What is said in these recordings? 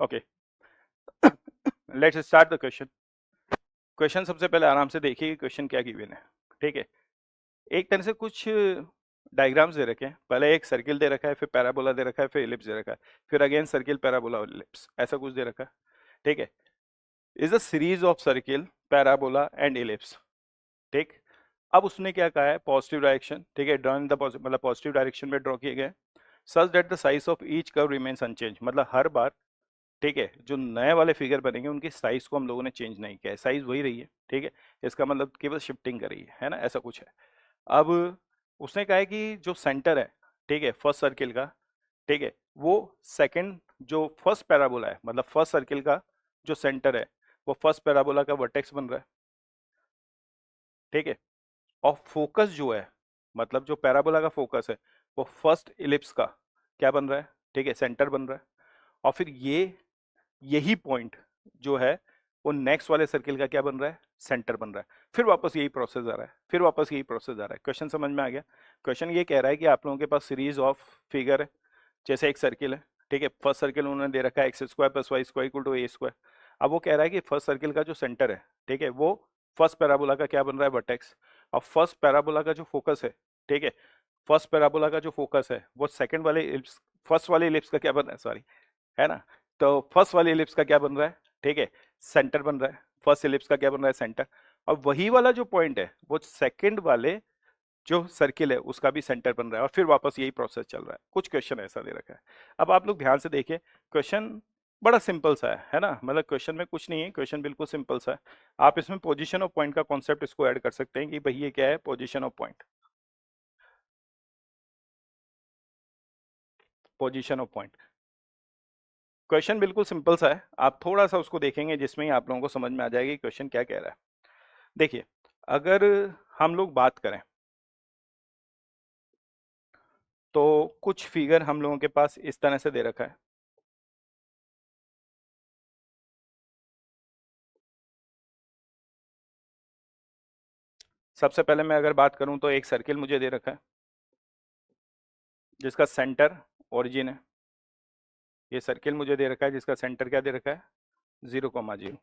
Okay, let's start the question. Question सबसे पहले आराम से देखिए कि क्वेश्चन क्या गिवन है। ठीक है, एक तरह से कुछ डायग्राम्स दे रखे हैं। पहले एक सर्किल दे रखा है, फिर पैराबोला दे रखा है, फिर इलिप्स दे रखा है, फिर अगेन सर्किल पैराबोला और इलिप्स, ऐसा कुछ दे रखा है। ठीक है, is a series of circle parabola and ellipse. ठीक, अब उसने क्या कहा है, पॉजिटिव डायरेक्शन। ठीक है, ड्रॉ इन द मतलब पॉजिटिव डायरेक्शन में ड्रॉ किए गए, such that the size of each curve remains unchanged. मतलब हर बार, ठीक है, जो नए वाले फिगर बनेंगे उनकी साइज को हम लोगों ने चेंज नहीं किया है, साइज वही रही है। ठीक है, इसका मतलब केवल शिफ्टिंग करी है ना, ऐसा कुछ है। अब उसने कहा है कि जो सेंटर है, ठीक है, फर्स्ट सर्किल का, ठीक है, वो सेकंड जो फर्स्ट पैराबोला है, मतलब फर्स्ट सर्किल का जो सेंटर है वो फर्स्ट पैराबोला का वर्टेक्स बन रहा है। ठीक है, और फोकस जो है, मतलब जो पैराबोला का फोकस है वो फर्स्ट इलिप्स का क्या बन रहा है, ठीक है, सेंटर बन रहा है। और फिर यही पॉइंट जो है वो नेक्स्ट वाले सर्किल का क्या बन रहा है, सेंटर बन रहा है। फिर वापस यही प्रोसेस आ रहा है, फिर वापस यही प्रोसेस आ रहा है। क्वेश्चन समझ में आ गया? क्वेश्चन ये कह रहा है कि आप लोगों के पास सीरीज ऑफ फिगर है, जैसे एक सर्किल है। ठीक है, फर्स्ट सर्किल उन्होंने दे रखा है x square plus y square equal to a square. अब वो कह रहा है कि फर्स्ट सर्किल का जो सेंटर है, ठीक है, वो फर्स्ट पैराबोला का क्या बन रहा है, वर्टेक्स। और फर्स्ट पैराबोला का जो फोकस है, ठीक है, फर्स्ट पैराबोला का जो फोकस है वो सेकंड वाले इलिप्स, फर्स्ट वाले इलिप्स का क्या बन रहा है, सॉरी, है ना। तो फर्स्ट वाले इलिप्स का क्या बन रहा है, ठीक है, सेंटर बन रहा है। फर्स्ट इलिप्स का क्या बन रहा है, सेंटर। और वही वाला जो पॉइंट है वो सेकंड वाले जो सर्किल है उसका भी सेंटर बन रहा है, और फिर वापस यही प्रोसेस चल रहा है। कुछ क्वेश्चन ऐसा दे रखा है। अब आप लोग ध्यान से देखिए, क्वेश्चन बड़ा सिंपल सा है ना, मतलब क्वेश्चन में कुछ नहीं है, क्वेश्चन बिल्कुल सिंपल सा है। आप इसमें पोजीशन ऑफ पॉइंट का कॉन्सेप्ट इसको ऐड कर सकते हैं कि भाई ये क्या है, position of point. Position of point, question बिल्कुल सिंपल सा है। आप थोड़ा सा उसको देखेंगे जिसमें ही आप लोगों को समझ में आ जाएगी क्वेश्चन क्या कह रहा है। देखिए, अगर हम लोग बात करें तो कुछ फिगर हम लोगों के पास इस तरह से दे रखा है। सबसे पहले मैं अगर बात करूं तो एक सर्किल मुझे दे रखा है जिसका सेंटर ओरिजिन है। ये सर्किल मुझे दे रखा है जिसका सेंटर क्या दे रखा है, 0,0।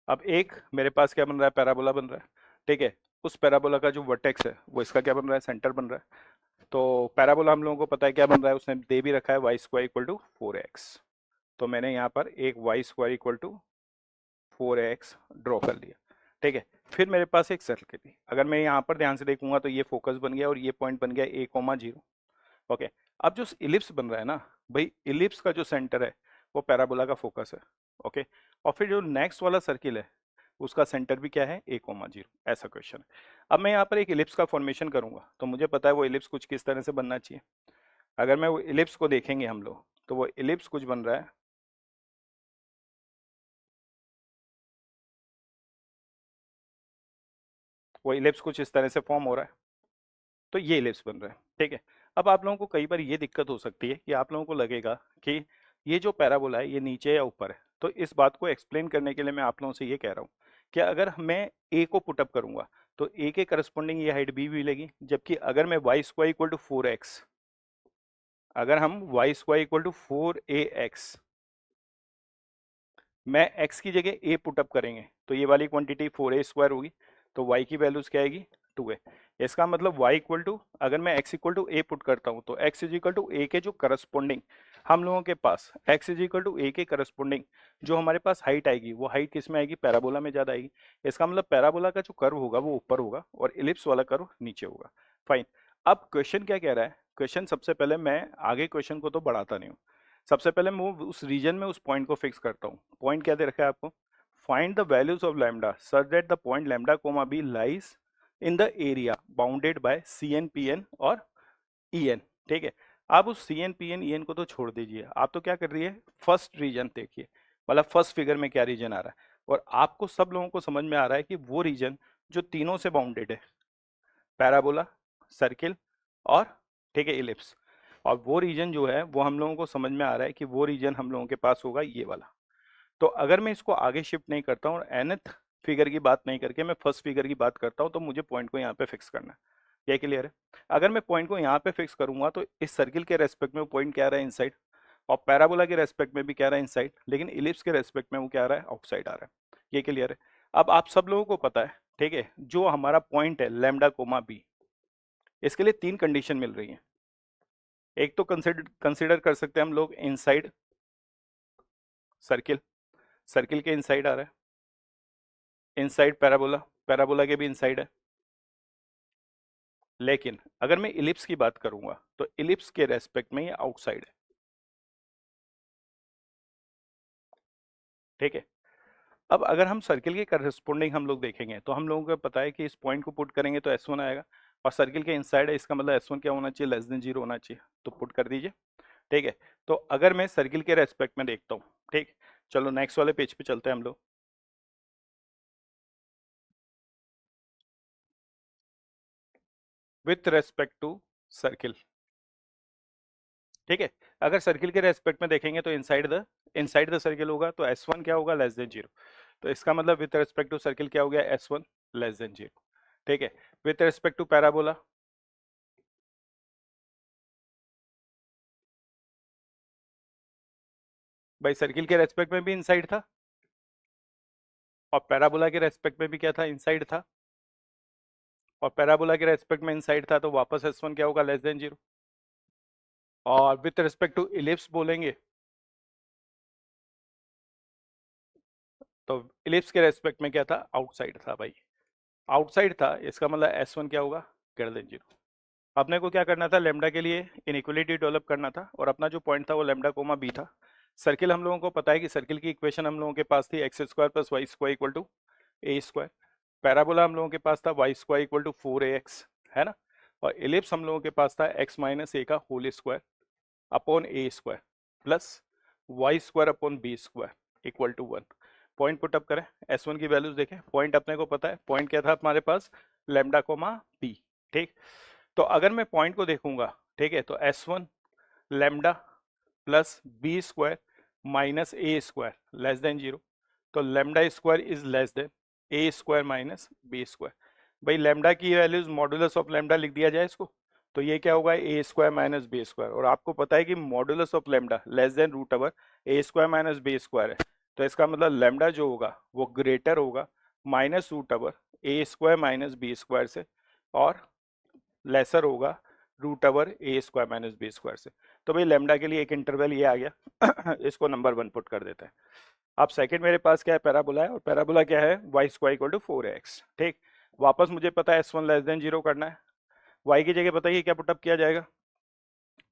अब एक मेरे पास क्या बन रहा है, पैराबोला बन रहा है। ठीक है, उस पैराबोला का जो वर्टेक्स है वो इसका क्या बन रहा है, सेंटर बन रहा है। तो पैराबोला हम लोगों को पता है क्या बन रहा है, उसने दे भी रखा है Y square equal to 4x। तो मैंने यहाँ पर एक y square equal to 4x draw कर लिया। ठीक है, फिर मेरे पास एक सर्किल थी। अगर मैं यहाँ पर ध्यान से देखूंगा तो ये फोकस बन गया और ये पॉइंट बन गया a,0। ओके, अब जो इलिप्स बन रहा है ना भाई, इलिप्स का जो सेंटर है वो पैराबोला का फोकस है। ओके, और फिर जो नेक्स्ट वाला सर्किल है उसका सेंटर भी क्या है, a,0। ऐसा क्वेश्चन है। अब मैं यहाँ पर एक इलिप्स का फॉर्मेशन करूंगा तो मुझे पता है वो इलिप्स कुछ किस तरह से बनना चाहिए। अगर मैं वो इलिप्स को देखेंगे हम लोग तो वो इलिप्स कुछ बन रहा है, वो इलिप्स कुछ इस तरह से फॉर्म हो रहा है। तो ये इलिप्स बन रहा है। ठीक है, अब आप लोगों को कई बार ये दिक्कत हो सकती है कि आप लोगों को लगेगा कि ये जो पैराबोला है ये नीचे या ऊपर है। तो इस बात को एक्सप्लेन करने के लिए मैं आप लोगों से ये कह रहा हूँ कि अगर मैं ए को पुटअप करूंगा तो ए के करस्पॉन्डिंग ये हाइट बी भी मिलेगी, जबकि अगर मैं Y square equal to 4x, अगर हम Y square equal to 4ax, मैं x की जगह a पुटअप करेंगे तो ये वाली क्वांटिटी 4a स्क्वायर होगी। तो y की वैल्यूज क्या आएगी, 2a। इसका मतलब y इक्वल टू, अगर मैं x equal to a put करता हूँ तो x is equal to a के जो करस्पॉन्डिंग हम लोगों के पास, x is equal to a के करस्पॉन्डिंग जो हमारे पास हाइट आएगी वो हाइट किस में आएगी, पैराबोला में ज़्यादा आएगी। इसका मतलब पैराबोला का जो कर्व होगा वो ऊपर होगा और इलिप्स वाला कर्व नीचे होगा। फाइन, अब क्वेश्चन क्या कह रहा है, क्वेश्चन सबसे पहले मैं आगे क्वेश्चन को तो बढ़ाता नहीं हूँ, सबसे पहले मैं उस रीजन में उस पॉइंट को फिक्स करता हूँ। पॉइंट क्या दे रखा है आपको, find the values of lambda such that the point lambda comma b lies in the area bounded by c n p n और ई एन। ठीक है, आप उस c n p n e n को तो छोड़ दीजिए, आप तो क्या कर रही है, फर्स्ट रीजन देखिए, मतलब फर्स्ट फिगर में क्या रीजन आ रहा है। और आपको सब लोगों को समझ में आ रहा है कि वो रीजन जो तीनों से बाउंडेड है, पैराबोला, सर्किल और, ठीक है, इलिप्स। और वो रीजन जो है वो हम लोगों को समझ में आ रहा है कि वो रीजन हम लोगों के पास होगा ये वाला। तो अगर मैं इसको आगे शिफ्ट नहीं करता हूँ और nth फिगर की बात नहीं करके मैं फर्स्ट फिगर की बात करता हूँ तो मुझे पॉइंट को यहाँ पे फिक्स करना है। ये क्लियर है? अगर मैं पॉइंट को यहाँ पे फिक्स करूंगा तो इस सर्किल के रेस्पेक्ट में पॉइंट क्या आ रहा है, इनसाइड। और पैराबोला के रेस्पेक्ट में भी क्या रहा है इनसाइड, लेकिन इलिप्स के रेस्पेक्ट में वो क्या आ रहा है आउटसाइड आ रहा है। ये क्लियर है। अब आप सब लोगों को पता है, ठीक है, जो हमारा पॉइंट है लैम्डा कोमा बी, इसके लिए 3 कंडीशन मिल रही है। एक तो कंसिडर कर सकते हैं हम लोग इनसाइड सर्किल, सर्किल के इनसाइड आ रहा है, इनसाइड पैराबोला, पैराबोला के भी इनसाइड है। लेकिन अगर मैं इलिप्स की बात करूंगा तो इलिप्स के रेस्पेक्ट में ये आउटसाइड है, ठीक है। अब अगर हम सर्किल के करस्पोंडिंग हम लोग देखेंगे तो हम लोगों को पता है कि इस पॉइंट को पुट करेंगे तो S1 आएगा, और सर्किल के इनसाइड है, इसका मतलब S1 क्या होना चाहिए, लेस देन 0 होना चाहिए, तो पुट कर दीजिए, ठीक है। तो अगर मैं सर्किल के रेस्पेक्ट में देखता हूँ, ठीक, चलो नेक्स्ट वाले पेज पे चलते हैं हम लोग। विथ रेस्पेक्ट टू सर्किल, ठीक है, अगर सर्किल के रेस्पेक्ट में देखेंगे तो इनसाइड द सर्किल होगा, तो S1 क्या होगा, लेस देन 0। तो इसका मतलब विथ रेस्पेक्ट टू सर्किल क्या हो गया, S1 लेस देन 0, ठीक है। विथ रेस्पेक्ट टू पैराबोला, भाई सर्किल के रेस्पेक्ट में भी इनसाइड था और पैराबोला के रेस्पेक्ट में भी क्या था, इनसाइड था, और पैराबोला के रेस्पेक्ट में इनसाइड था, तो वापस S1 क्या होगा, लेस देन 0। और विथ रिस्पेक्ट टू इलिप्स बोलेंगे तो इलिप्स के रेस्पेक्ट में क्या था, आउटसाइड था भाई, आउटसाइड था, इसका मतलब S1 क्या होगा, ग्रेटर देन 0। अपने को क्या करना था, लेमडा के लिए इनइक्वलिटी डेवलप करना था, और अपना जो पॉइंट था वो लेमडा कोमा बी था। सर्किल हम लोगों को पता है कि सर्किल की इक्वेशन हम लोगों के पास थी x square plus y square equal to a square. Parabola हम लोगों के पास था Y square equal to 4ax, है ना। और इलिप्स हम लोगों के पास था एक्स माइनस ए का whole square upon a square plus y square upon b square equal to 1। Point put up करें, S1 की वैल्यूज देखें, पॉइंट अपने को पता है, पॉइंट क्या था हमारे पास, लेमडा कोमा बी, ठीक। तो अगर मैं पॉइंट को देखूंगा, ठीक है, तो S1 lambda plus B square minus A square less than 0, तो lambda square is less than A square minus B square. भाई लेमडा की वैल्यूज मॉडुलस ऑफ लेमडा लिख दिया जाए इसको, तो ये क्या होगा, A square minus B square, और आपको पता है कि modulus of lambda less than root over A square minus B square है, तो इसका मतलब लेमडा जो होगा वो ग्रेटर होगा माइनस रूट ओवर ए स्क्वायर माइनस बी स्क्वायर से, और लेसर होगा रूट ओवर ए स्क्वायर माइनस बी स्क्वायर से। तो भाई लेमडा के लिए एक इंटरवल ये आ गया इसको नंबर 1 पुट कर देते हैं। अब सेकंड मेरे पास क्या है, पैराबोला है, और पैराबोला क्या है, Y square equal to 4x, ठीक। वापस मुझे पता है S1 लेस देन 0 करना है, y की जगह बताइए क्या पुटअप किया जाएगा,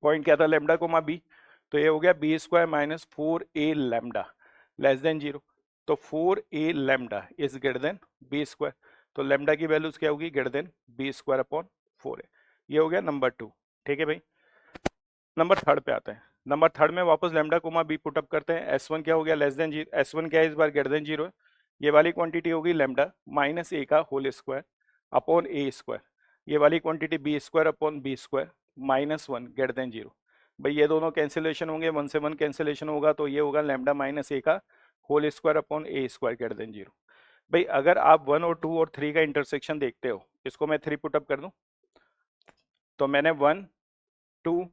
पॉइंट क्या था, लेमडा कोमा बी, तो ये हो गया b square minus 4a lambda less than 0, तो 4a lambda is greater than b square, तो लेमडा की वैल्यूज क्या होगी, greater than b square upon 4a। ये हो गया नंबर 2, ठीक है भाई। नंबर थर्ड पे आते हैं, नंबर थर्ड में वापस लेमडा कोमा बी पुटअप करते हैं, S1 क्या हो गया, लेस देन 0, S1 क्या है इस बार, ग्रेटर देन 0 है, ये वाली क्वांटिटी होगी लेमडा माइनस ए का whole square upon a square, ये वाली quantity b square upon b square minus 1 greater than 0। भाई ये दोनों कैंसिलेशन होंगे, 1 से 1 कैंसिलेशन होगा, तो ये होगा लेमडा माइनस ए का whole square upon a square greater than 0। भाई अगर आप 1 और 2 और 3 का इंटरसेक्शन देखते हो, इसको मैं 3 पुटअप कर दूं, तो मैंने 1 2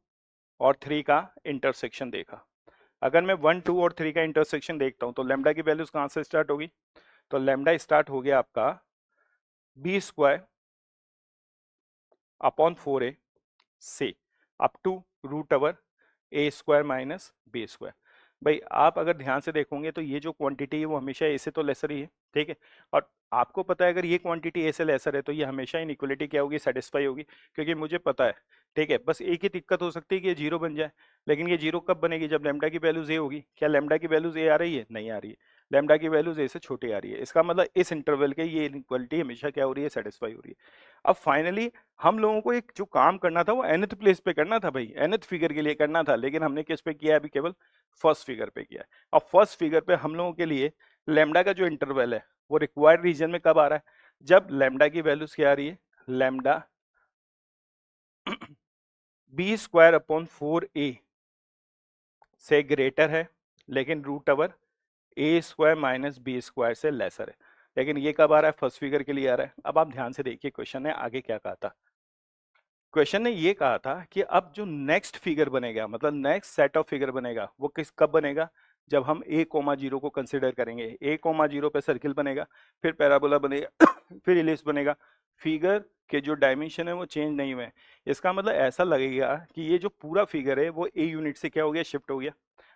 और 3 का इंटरसेक्शन देखा। अगर मैं 1 2 और 3 का इंटरसेक्शन देखता हूं तो लेमडा की वैल्यूज कहां से स्टार्ट होगी, तो लेमडा स्टार्ट हो गया आपका बी स्क्वायर अपॉन 4a से up to root over A square minus B square. भाई आप अगर ध्यान से देखोगे तो ये जो क्वांटिटी है वो हमेशा ए से तो लेसर ही है, ठीक है। और आपको पता है अगर ये क्वांटिटी ए से लेसर है तो ये हमेशा इनइक्वलिटी क्या होगी, सेटिस्फाई होगी, क्योंकि मुझे पता है, ठीक है। बस एक ही दिक्कत हो सकती है कि ये 0 बन जाए, लेकिन ये 0 कब बनेगी, जब लेमडा की वैल्यूज ए होगी। क्या लेमडा की वैल्यूज ए आ रही है, नहीं आ रही है, लेमडा की वैल्यूज ए से छोटी आ रही है, इसका मतलब इस इंटरवल के ये इनइक्वलिटी हमेशा क्या हो रही है, सेटिस्फाई हो रही है। अब फाइनली हम लोगों को एक जो काम करना था वो nth प्लेस पे करना था भाई, nth फिगर के लिए करना था, लेकिन हमने किस पे किया, अभी केवल फर्स्ट फिगर पे किया है। और फर्स्ट फिगर पे हम लोगों के लिए लेमडा का जो इंटरवल है वो रिक्वायर्ड रीजन में कब आ रहा है, जब लेमडा की वैल्यूज क्या आ रही है, lambda B square upon 4a से ग्रेटर है, लेकिन रूट ओवर ए स्क्वायर माइनस बी स्क्वायर से लेसर है। लेकिन ये कब आ रहा है, फर्स्ट फिगर के लिए आ रहा है। अब आप ध्यान से देखिए क्वेश्चन ने आगे क्या कहा था, क्वेश्चन ने ये कहा था कि अब जो नेक्स्ट फिगर बनेगा, मतलब नेक्स्ट सेट ऑफ फिगर बनेगा, वो किस कब बनेगा, जब हम a कोमा जीरो को कंसिडर करेंगे। a कोमा जीरो पे सर्किल बनेगा, फिर पैराबोला बनेगा फिर इलिप्स बनेगा। फिगर के जो डायमेंशन है वो चेंज नहीं हुए हैं। इसका मतलब ऐसा लगेगा कि ये जो पूरा फिगर है वो a यूनिट से क्या हो गया, शिफ्ट हो गया।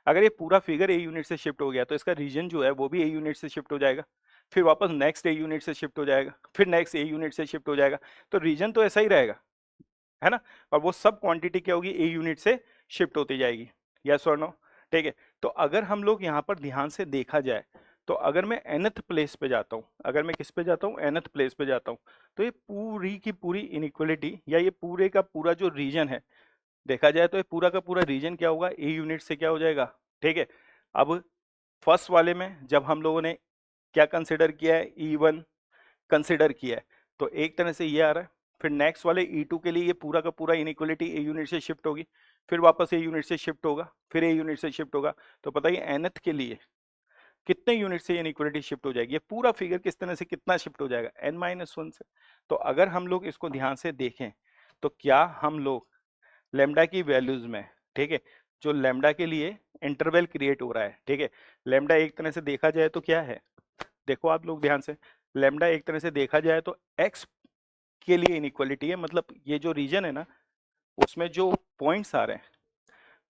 अगर ये पूरा फिगर a यूनिट से शिफ्ट हो गया तो इसका रीजन जो है वो भी a यूनिट से शिफ्ट हो जाएगा, फिर वापस नेक्स्ट a यूनिट से शिफ्ट हो जाएगा, फिर नेक्स्ट a यूनिट से शिफ्ट हो जाएगा। तो रीजन तो ऐसा ही रहेगा, है ना। और वो सब क्वांटिटी क्या होगी, ए यूनिट से शिफ्ट होती जाएगी। यस और नो, ठीक है। तो अगर हम लोग यहाँ पर ध्यान से देखा जाए, तो अगर मैं nth प्लेस पे जाता हूँ, अगर मैं किस पे जाता हूँ, nth प्लेस पे जाता हूँ, तो ये पूरी की पूरी इनइक्वलिटी या ये पूरे का पूरा जो रीजन है, देखा जाए तो ये पूरा का पूरा रीजन क्या होगा, ए यूनिट से क्या हो जाएगा, ठीक है। अब फर्स्ट वाले में जब हम लोगों ने क्या कंसिडर किया है, E1 कंसिडर किया है, तो एक तरह से ये आ रहा है। फिर नेक्स्ट वाले E2 के लिए ये पूरा का पूरा इनइक्वलिटी ए यूनिट से शिफ्ट होगी, फिर वापस ए यूनिट से शिफ्ट होगा, फिर ए यूनिट से शिफ्ट होगा। तो पता है nth के लिए कितने यूनिट से इनइक्वलिटी शिफ्ट हो जाएगी, ये पूरा फिगर किस तरह से कितना शिफ्ट हो जाएगा, n-1 से। तो अगर हम लोग इसको ध्यान से देखें, तो क्या हम लोग लेमडा की वैल्यूज में, ठीक है, जो लेमडा के लिए इंटरवल क्रिएट हो रहा है, ठीक है, लेमडा एक तरह से देखा जाए तो क्या है, देखो आप लोग ध्यान से, लेमडा एक तरह से देखा जाए तो एक्स के लिए इनइक्वालिटी है, मतलब ये जो रीजन है ना, उसमें जो पॉइंट्स आ रहे हैं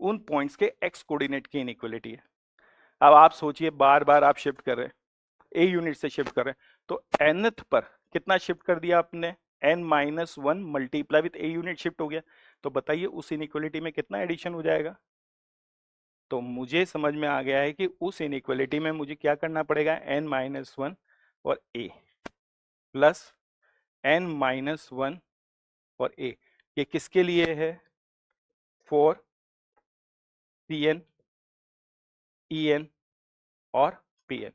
उन पॉइंट्स के एक्स कोऑर्डिनेट की इनइक्वालिटी है। अब आप सोचिए, बार बार आप शिफ्ट कर रहे हैं, ए यूनिट से शिफ्ट कर रहे हैं, तो nth पर कितना शिफ्ट कर दिया आपने, n-1 multiply with a unit shift हो गया। तो बताइए उस इनइक्वालिटी में कितना एडिशन हो जाएगा। तो मुझे समझ में आ गया है कि उस इनइक्वालिटी में मुझे क्या करना पड़ेगा, n-1 और a प्लस n-1 और a, ये किसके लिए है, फॉर Cn, En और Pn।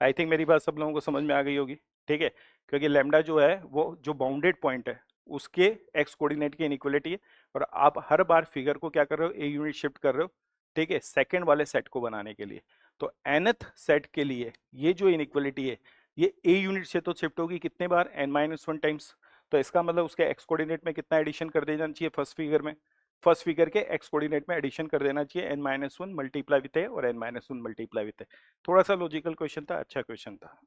आई थिंक मेरी बात सब लोगों को समझ में आ गई होगी, ठीक है। क्योंकि लेमडा जो है वो जो बाउंडेड पॉइंट है उसके एक्स कोऑर्डिनेट की इनइक्वालिटी है, और आप हर बार फिगर को क्या कर रहे हो, ए यूनिट शिफ्ट कर रहे हो, ठीक है, सेकंड वाले सेट को बनाने के लिए। तो nth सेट के लिए ये जो इनइक्वालिटी है ये ए यूनिट से तो शिफ्ट होगी कितने बार, n-1 टाइम्स। तो इसका मतलब उसके एक्स कोऑर्डिनेट में कितना एडिशन कर देना चाहिए फर्स्ट फिगर में, फर्स्ट फिगर के एक्स कोऑर्डिनेट में एडिशन कर देना चाहिए n-1 मल्टीप्लाई विथ ए और n-1 मल्टीप्लाई विथ ए। थोड़ा सा लॉजिकल क्वेश्चन था, अच्छा क्वेश्चन था।